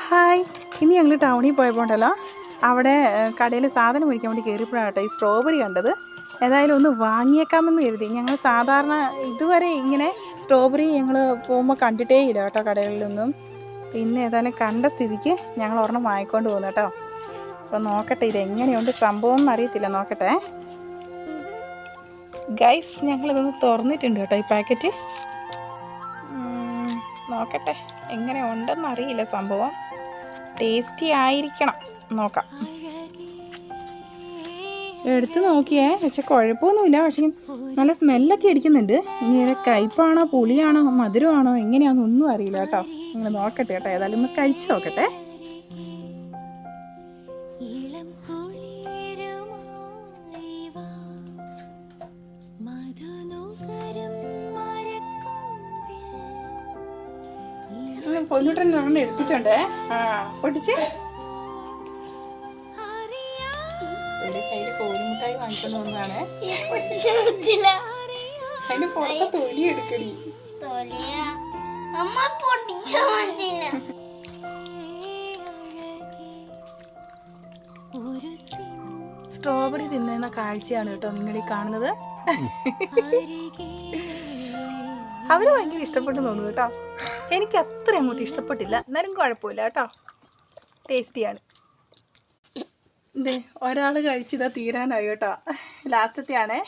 Hi, ഇനി ഞങ്ങൾ ടൗണിൽ പോയപ്പോണ്ടല്ലോ അവിടെ കടയിൽ സാധനം മേടിക്കാൻ വേണ്ടി കയറിയപ്പോഴാണ് കേട്ടോ ഈ സ്ട്രോബെറി കണ്ടത്. ഏതായാലും ഒന്ന് വാങ്ങിയേക്കാമെന്ന് കരുതി. ഞങ്ങൾ സാധാരണ ഇതുവരെ ഇങ്ങനെ സ്ട്രോബെറി ഞങ്ങൾ പോകുമ്പോൾ കണ്ടിട്ടേ ഇല്ല കേട്ടോ കടകളിലൊന്നും. പിന്നെ ഏതായാലും കണ്ട സ്ഥിതിക്ക് ഞങ്ങൾ ഒരെണ്ണം വാങ്ങിക്കൊണ്ട് പോകുന്നു കേട്ടോ. അപ്പോൾ നോക്കട്ടെ ഇതെങ്ങനെയുണ്ട് സംഭവം എന്നറിയത്തില്ല, നോക്കട്ടെ ഗൈസ്. ഞങ്ങളിതൊന്ന് തുറന്നിട്ടുണ്ട് കേട്ടോ ഈ പാക്കറ്റ്. നോക്കട്ടെ എങ്ങനെ ഉണ്ടെന്നറിയില്ല സംഭവം. ടേസ്റ്റി ആയിരിക്കണം, നോക്കാം. എടുത്ത് നോക്കിയേ, പക്ഷെ കുഴപ്പമൊന്നുമില്ല. പക്ഷേ നല്ല സ്മെല്ലൊക്കെ അടിക്കുന്നുണ്ട്. ഇങ്ങനെ കയ്പ്പാണോ പുളിയാണോ മധുരമാണോ എങ്ങനെയാണെന്നൊന്നും അറിയില്ല കേട്ടോ. നിങ്ങൾ നോക്കട്ടെ കേട്ടോ, ഏതായാലും ഒന്ന് കഴിച്ച് നോക്കട്ടെ. പൊന്നൂട്ടൻ നമ്മൾ എടുത്തിട്ടുണ്ടേ. പൊട്ടിച്ച് ഒരു കയ്യിൽ കോഴിമുട്ടായി വാങ്ങിക്കൊണ്ട് വന്നതാണ്. അതിന് പുറത്തെ തൊലി എടുക്കടി. സ്ട്രോബെറി തിന്നുന്ന കാഴ്ചയാണ് കേട്ടോ നിങ്ങൾ ഈ കാണുന്നത്. അവര് ഭയങ്കര ഇഷ്ടപ്പെട്ടു തോന്നുന്നു കേട്ടോ. എനിക്ക് അത്ര അങ്ങോട്ട് ഇഷ്ടപ്പെട്ടില്ല, എന്നാലും കുഴപ്പമില്ല കേട്ടോ, ടേസ്റ്റിയാണ്. ഇതേ ഒരാൾ കഴിച്ചിതാ തീരാനായി കേട്ടോ, ലാസ്റ്റത്തെ ആണേ.